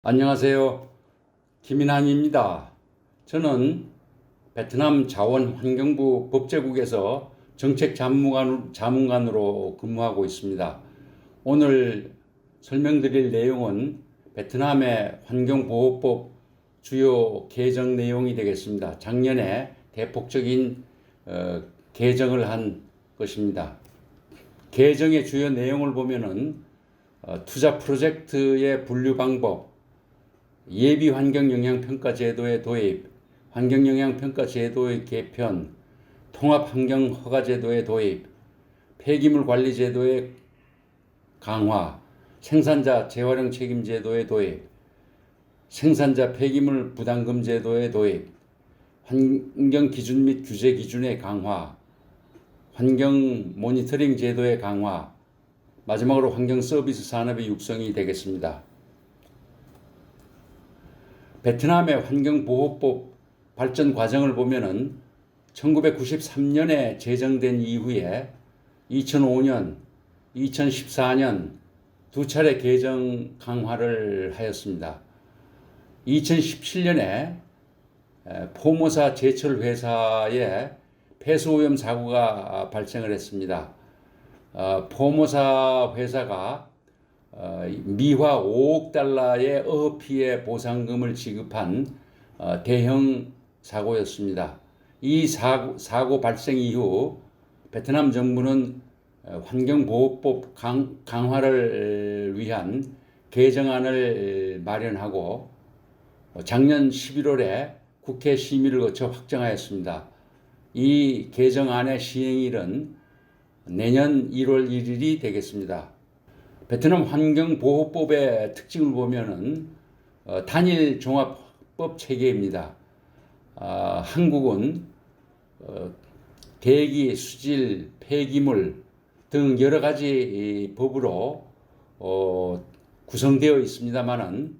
안녕하세요. 김인환입니다. 저는 베트남 자원환경부 법제국에서 정책자문관으로 근무하고 있습니다. 오늘 설명드릴 내용은 베트남의 환경보호법 주요 개정 내용이 되겠습니다. 작년에 대폭적인 개정을 한 것입니다. 개정의 주요 내용을 보면은 투자 프로젝트의 분류 방법, 예비 환경영향평가 제도의 도입, 환경영향평가 제도의 개편, 통합환경허가 제도의 도입, 폐기물 관리 제도의 강화, 생산자 재활용 책임 제도의 도입, 생산자 폐기물 부담금 제도의 도입, 환경 기준 및 규제 기준의 강화, 환경 모니터링 제도의 강화, 마지막으로 환경 서비스 산업의 육성이 되겠습니다. 베트남의 환경보호법 발전 과정을 보면은 1993년에 제정된 이후에 2005년, 2014년 두 차례 개정 강화를 하였습니다. 2017년에 포모사 제철 회사에 폐수오염 사고가 발생을 했습니다. 포모사 회사가 미화 5억 달러의 어피해 보상금을 지급한 대형 사고였습니다. 이 사고 발생 이후 베트남 정부는 환경보호법 강화를 위한 개정안을 마련하고 작년 11월에 국회 심의를 거쳐 확정하였습니다. 이 개정안의 시행일은 내년 1월 1일이 되겠습니다. 베트남 환경보호법의 특징을 보면은 단일 종합법 체계입니다. 한국은 대기, 수질, 폐기물 등 여러 가지 법으로 구성되어 있습니다만은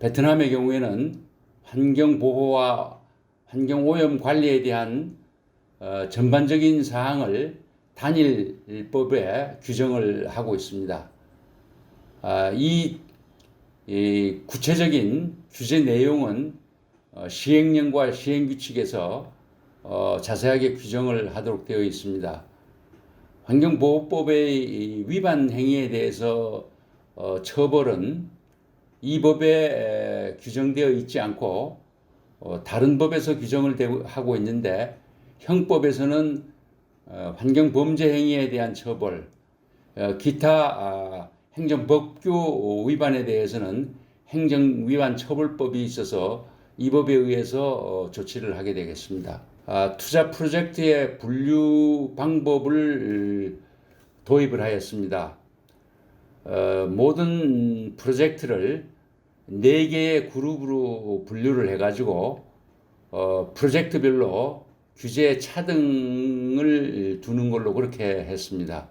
베트남의 경우에는 환경보호와 환경오염 관리에 대한 전반적인 사항을 단일법에 규정을 하고 있습니다. 이 구체적인 규제 내용은 시행령과 시행규칙에서 자세하게 규정을 하도록 되어 있습니다. 환경보호법의 위반 행위에 대해서 처벌은 이 법에 규정되어 있지 않고 다른 법에서 규정을 하고 있는데 형법에서는 환경범죄 행위에 대한 처벌, 기타 행정법규 위반에 대해서는 행정위반 처벌법이 있어서 이 법에 의해서 조치를 하게 되겠습니다. 투자 프로젝트의 분류 방법을 도입을 하였습니다. 모든 프로젝트를 4개의 그룹으로 분류를 해가지고 프로젝트별로 규제 차등을 두는 걸로 그렇게 했습니다.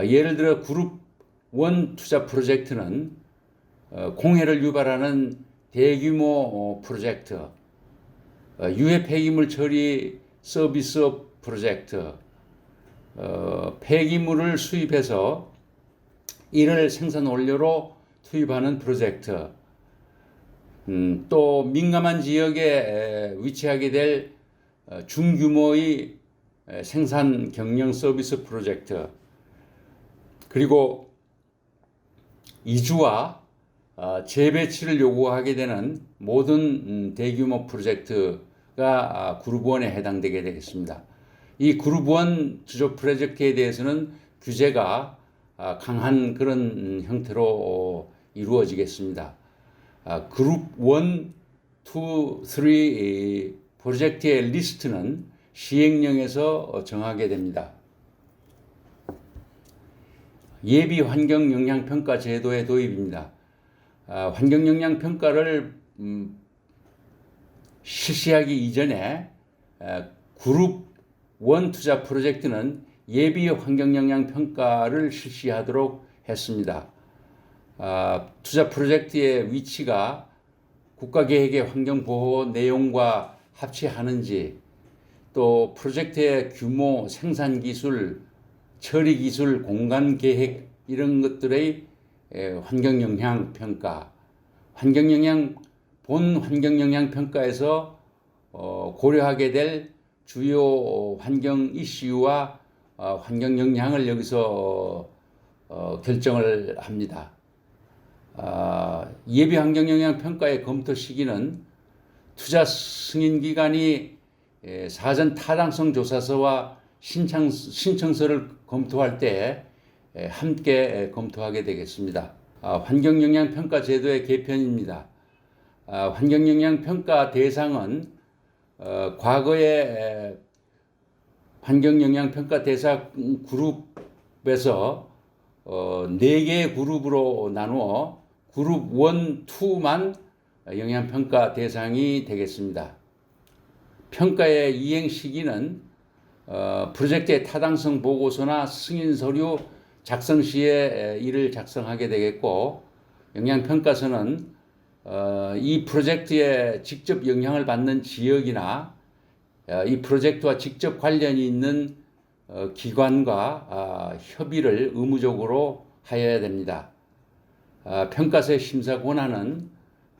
예를 들어 그룹 1 투자 프로젝트는 공해를 유발하는 대규모 프로젝트, 유해 폐기물 처리 서비스업 프로젝트, 폐기물을 수입해서 이를 생산 원료로 투입하는 프로젝트, 또 민감한 지역에 위치하게 될 중규모의 생산 경영 서비스 프로젝트, 그리고 이주와 재배치를 요구하게 되는 모든 대규모 프로젝트가 그룹 1에 해당되게 되겠습니다. 이 그룹 1 주조 프로젝트에 대해서는 규제가 강한 그런 형태로 이루어지겠습니다. 그룹 1, 2, 3 프로젝트의 리스트는 시행령에서 정하게 됩니다. 예비 환경영향평가 제도의 도입입니다. 환경영향평가를 실시하기 이전에 그룹 1 투자 프로젝트는 예비 환경영향평가를 실시하도록 했습니다. 투자 프로젝트의 위치가 국가계획의 환경보호 내용과 합치하는지, 또 프로젝트의 규모, 생산기술, 처리기술, 공간계획 이런 것들의 환경영향 평가, 본 환경영향 평가에서 고려하게 될 주요 환경 이슈와 환경 영향을 여기서 결정을 합니다. 예비 환경 영향 평가의 검토 시기는 투자 승인 기관이 사전 타당성 조사서와 신청서를 검토할 때 함께 검토하게 되겠습니다. 환경영향평가 제도의 개편입니다. 환경영향평가 대상은 과거의 환경영향평가 대상 그룹에서 4개의 그룹으로 나누어 그룹 1, 2만 영향평가 대상이 되겠습니다. 평가의 이행 시기는 프로젝트의 타당성 보고서나 승인 서류 작성 시에 이를 작성하게 되겠고, 영향평가서는 이 프로젝트에 직접 영향을 받는 지역이나 이 프로젝트와 직접 관련이 있는 기관과 협의를 의무적으로 하여야 됩니다. 평가서의 심사 권한은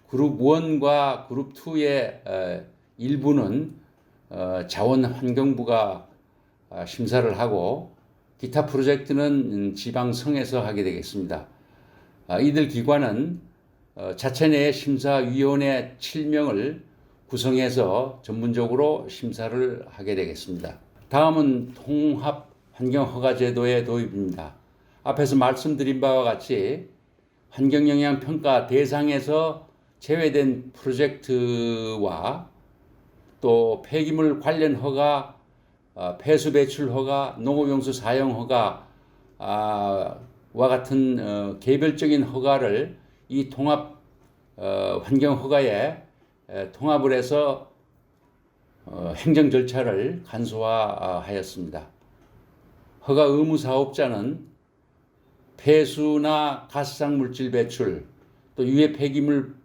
그룹 1과 그룹 2의 일부는 자원환경부가 심사를 하고 기타 프로젝트는 지방성에서 하게 되겠습니다. 이들 기관은 자체 내 심사위원회 7명을 구성해서 전문적으로 심사를 하게 되겠습니다. 다음은 통합환경허가제도의 도입입니다. 앞에서 말씀드린 바와 같이 환경영향평가 대상에서 제외된 프로젝트와 또 폐기물 관련 허가, 폐수 배출 허가, 농업용수 사용 허가와 같은 개별적인 허가를 이 통합 환경 허가에 통합을 해서 행정 절차를 간소화하였습니다. 허가 의무 사업자는 폐수나 가스상 물질 배출, 또 유해 폐기물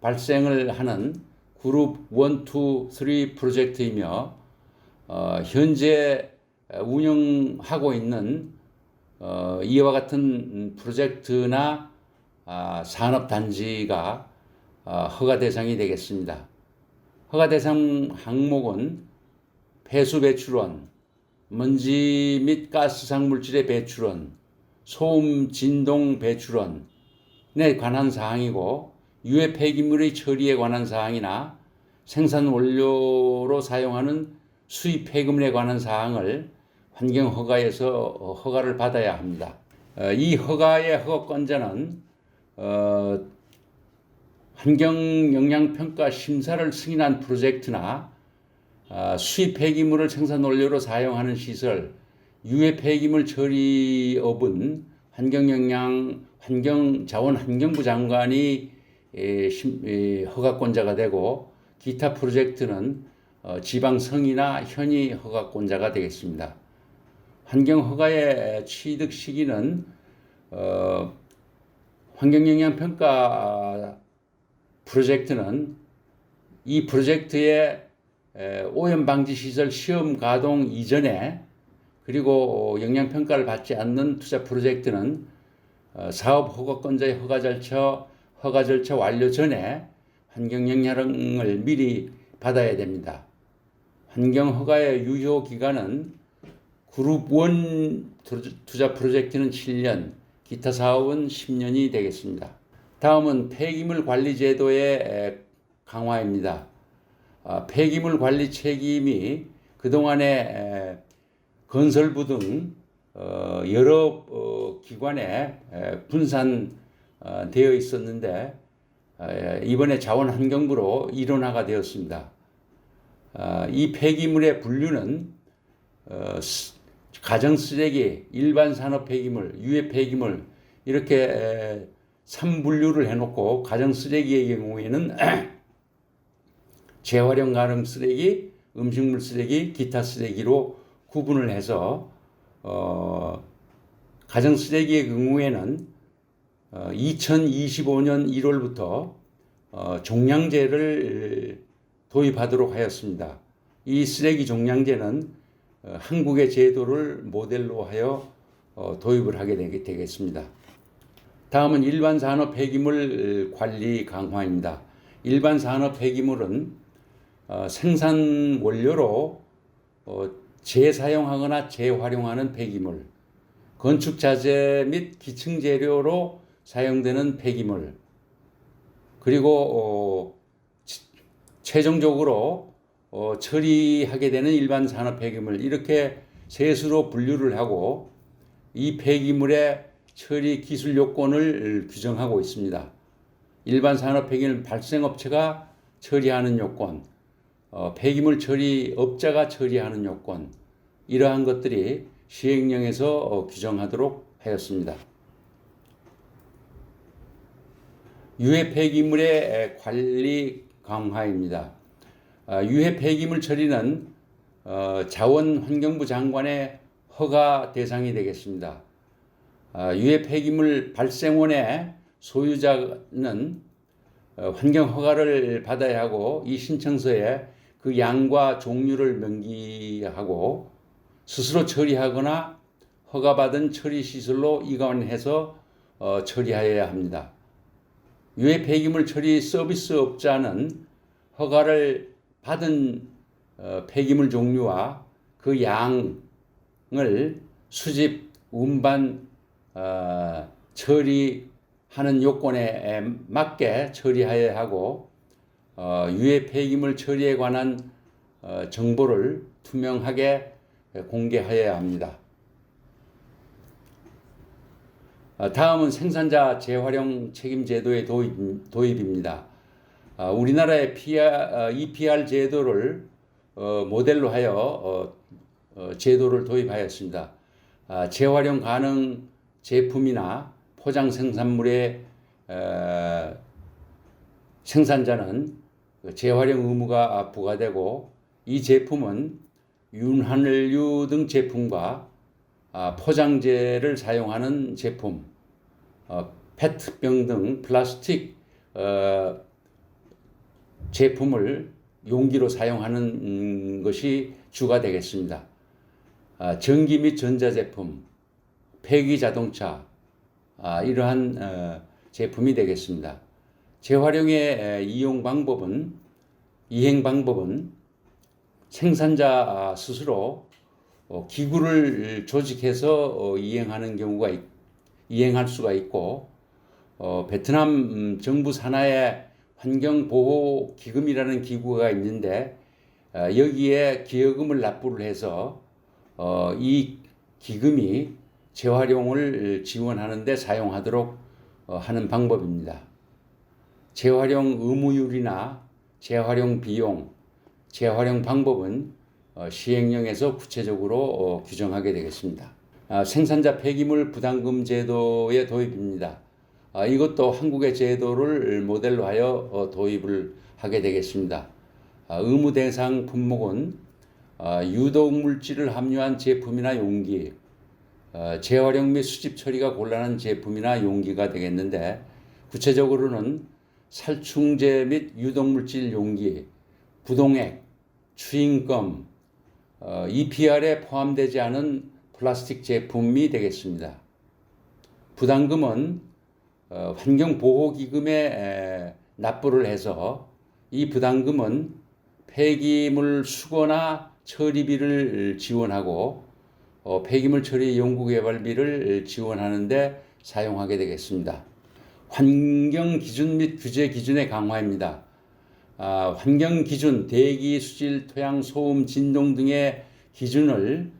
발생을 하는 그룹 1, 2, 3 프로젝트이며 현재 운영하고 있는 이와 같은 프로젝트나 산업단지가 허가 대상이 되겠습니다. 허가 대상 항목은 폐수 배출원, 먼지 및 가스상 물질의 배출원, 소음 진동 배출원에 관한 사항이고, 유해 폐기물의 처리에 관한 사항이나 생산 원료로 사용하는 수입 폐기물에 관한 사항을 환경허가에서 허가를 받아야 합니다. 이 허가의 허가권자는 환경영향평가 심사를 승인한 프로젝트나 수입 폐기물을 생산 원료로 사용하는 시설, 유해 폐기물 처리업은 환경자원환경부 장관이 허가권자가 되고, 기타 프로젝트는 지방성이나 현위 허가권자가 되겠습니다. 환경허가의 취득 시기는 환경영향평가 프로젝트는 이 프로젝트의 오염방지시설 시험 가동 이전에, 그리고 영향평가를 받지 않는 투자 프로젝트는 사업 허가권자의 허가 절차 완료 전에 환경영향을 미리 받아야 됩니다. 환경허가의 유효 기간은 그룹 1 투자 프로젝트는 7년, 기타 사업은 10년이 되겠습니다. 다음은 폐기물 관리 제도의 강화입니다. 폐기물 관리 책임이 그동안에 건설부 등 여러 기관에 분산되어 있었는데, 이번에 자원환경부로 일원화가 되었습니다. 이 폐기물의 분류는 가정쓰레기, 일반 산업 폐기물, 유해 폐기물 이렇게 3분류를 해놓고, 가정쓰레기의 경우에는 재활용 가능 쓰레기, 음식물 쓰레기, 기타 쓰레기로 구분을 해서 가정쓰레기의 경우에는 2025년 1월부터 종량제를 도입하도록 하였습니다. 이 쓰레기 종량제는 한국의 제도를 모델로 하여 도입을 하게 되겠습니다. 다음은 일반 산업 폐기물 관리 강화입니다. 일반 산업 폐기물은 생산 원료로 재사용하거나 재활용하는 폐기물, 건축 자재 및 기층 재료로 사용되는 폐기물, 그리고 최종적으로 처리하게 되는 일반 산업 폐기물, 이렇게 셋으로 분류를 하고 이 폐기물의 처리 기술 요건을 규정하고 있습니다. 일반 산업 폐기물 발생업체가 처리하는 요건, 폐기물 처리 업자가 처리하는 요건, 이러한 것들이 시행령에서 규정하도록 하였습니다. 유해 폐기물의 관리 강화입니다. 유해 폐기물 처리는 자원환경부 장관의 허가 대상이 되겠습니다. 유해 폐기물 발생원의 소유자는 환경 허가를 받아야 하고 이 신청서에 그 양과 종류를 명기하고 스스로 처리하거나 허가받은 처리시설로 이관해서 처리하여야 합니다. 유해 폐기물 처리 서비스업자는 허가를 받은 폐기물 종류와 그 양을 수집, 운반, 처리하는 요건에 맞게 처리하여야 하고 유해 폐기물 처리에 관한 정보를 투명하게 공개하여야 합니다. 다음은 생산자 재활용 책임 제도의 도입입니다. 우리나라의 EPR 제도를 모델로 하여 제도를 도입하였습니다. 재활용 가능 제품이나 포장 생산물의 생산자는 재활용 의무가 부과되고 이 제품은 윤활유 등 제품과 포장재를 사용하는 제품, 페트병 등 플라스틱 제품을 용기로 사용하는 것이 주가 되겠습니다. 전기 및 전자제품, 폐기 자동차, 이러한 제품이 되겠습니다. 재활용의 이행 방법은 생산자 스스로 기구를 조직해서 이행할 수가 있고 베트남 정부 산하에 환경보호기금이라는 기구가 있는데 여기에 기여금을 납부를 해서 이 기금이 재활용을 지원하는 데 사용하도록 하는 방법입니다. 재활용 의무율이나 재활용 비용, 재활용 방법은 시행령에서 구체적으로 규정하게 되겠습니다. 생산자 폐기물 부담금 제도의 도입입니다. 이것도 한국의 제도를 모델로 하여 도입을 하게 되겠습니다. 의무 대상 품목은 유독물질을 함유한 제품이나 용기, 재활용 및 수집 처리가 곤란한 제품이나 용기가 되겠는데 구체적으로는 살충제 및 유독물질 용기, 부동액, 추인검, EPR에 포함되지 않은 플라스틱 제품이 되겠습니다. 부담금은 환경보호기금에 납부를 해서 이 부담금은 폐기물 수거나 처리비를 지원하고 폐기물 처리 연구개발비를 지원하는 데 사용하게 되겠습니다. 환경기준 및 규제 기준의 강화입니다. 환경기준, 대기, 수질, 토양, 소음, 진동 등의 기준을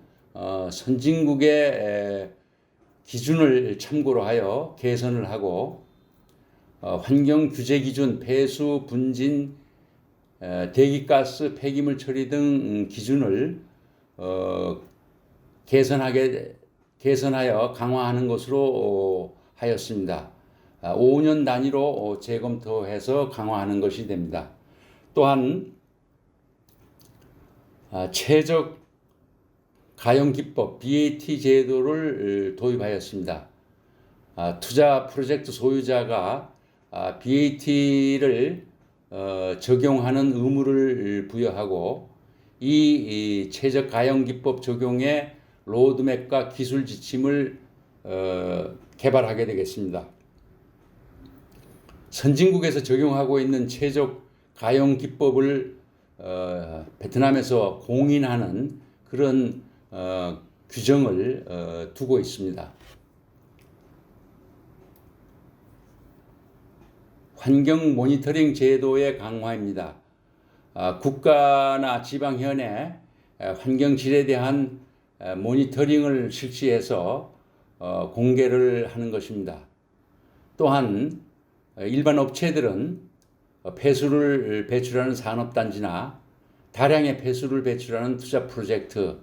선진국의 기준을 참고로 하여 개선을 하고 환경규제기준, 폐수, 분진, 대기가스, 폐기물 처리 등 기준을 개선하여 강화하는 것으로 하였습니다. 5년 단위로 재검토해서 강화하는 것이 됩니다. 또한 최적 가용기법 BAT 제도를 도입하였습니다. 투자 프로젝트 소유자가 BAT를 적용하는 의무를 부여하고 이 최적 가용기법 적용의 로드맵과 기술 지침을 개발하게 되겠습니다. 선진국에서 적용하고 있는 최적 가용 기법을 베트남에서 공인하는 그런 규정을 두고 있습니다. 환경 모니터링 제도의 강화입니다. 국가나 지방현에 환경질에 대한 모니터링을 실시해서 공개를 하는 것입니다. 또한 일반 업체들은 폐수를 배출하는 산업단지나 다량의 폐수를 배출하는 투자 프로젝트는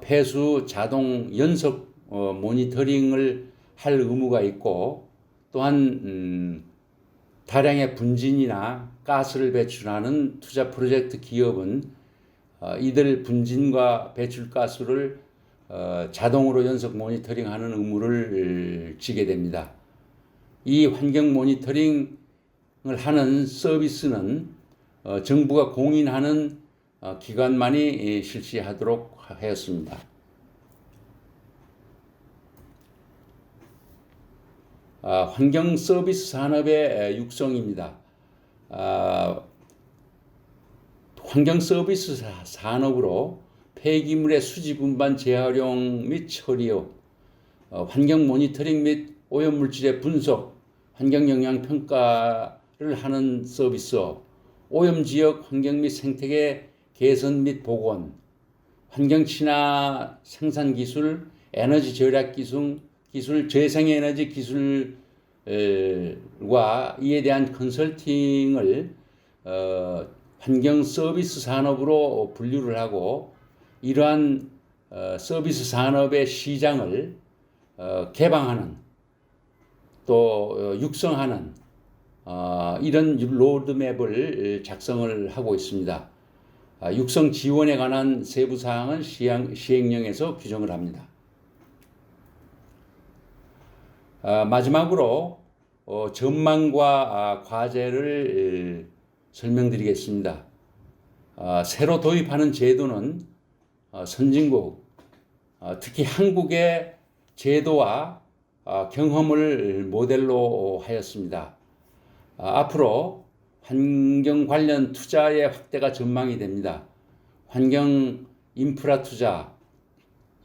폐수 자동 연속 모니터링을 할 의무가 있고, 또한 다량의 분진이나 가스를 배출하는 투자 프로젝트 기업은 이들 분진과 배출 가스를 자동으로 연속 모니터링하는 의무를 지게 됩니다. 이 환경 모니터링을 하는 서비스는 정부가 공인하는 기관만이 실시하도록 하였습니다. 환경 서비스 산업의 육성입니다. 환경 서비스 산업으로 폐기물의 수지 분반 재활용 및 처리요, 환경 모니터링 및 오염물질의 분석, 환경 영향 평가를 하는 서비스업, 오염 지역 환경 및 생태계 개선 및 복원, 환경 친화 생산 기술, 에너지 절약 기술, 재생에너지 기술과 이에 대한 컨설팅을 환경 서비스 산업으로 분류를 하고, 이러한 서비스 산업의 시장을 개방하는, 또 육성하는 이런 로드맵을 작성을 하고 있습니다. 육성 지원에 관한 세부 사항은 시행령에서 규정을 합니다. 마지막으로 전망과 과제를 설명드리겠습니다. 새로 도입하는 제도는 선진국, 특히 한국의 제도와 경험을 모델로 하였습니다. 앞으로 환경 관련 투자의 확대가 전망이 됩니다. 환경 인프라 투자,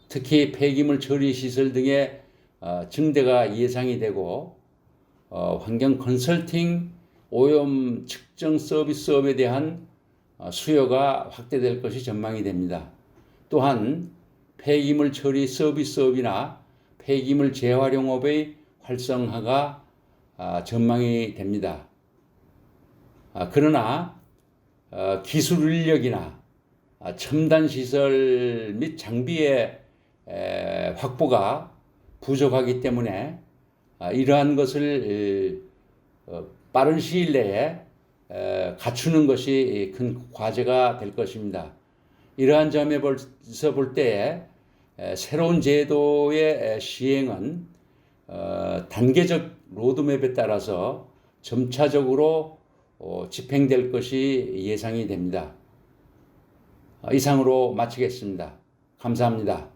특히 폐기물 처리 시설 등의 증대가 예상이 되고, 환경 컨설팅, 오염 측정 서비스업에 대한 수요가 확대될 것이 전망이 됩니다. 또한 폐기물 처리 서비스업이나 폐기물 재활용업의 활성화가 전망이 됩니다. 그러나 기술 인력이나 첨단 시설 및 장비의 확보가 부족하기 때문에 이러한 것을 빠른 시일 내에 갖추는 것이 큰 과제가 될 것입니다. 이러한 점에서 볼 때에 새로운 제도의 시행은 단계적 로드맵에 따라서 점차적으로 집행될 것이 예상이 됩니다. 이상으로 마치겠습니다. 감사합니다.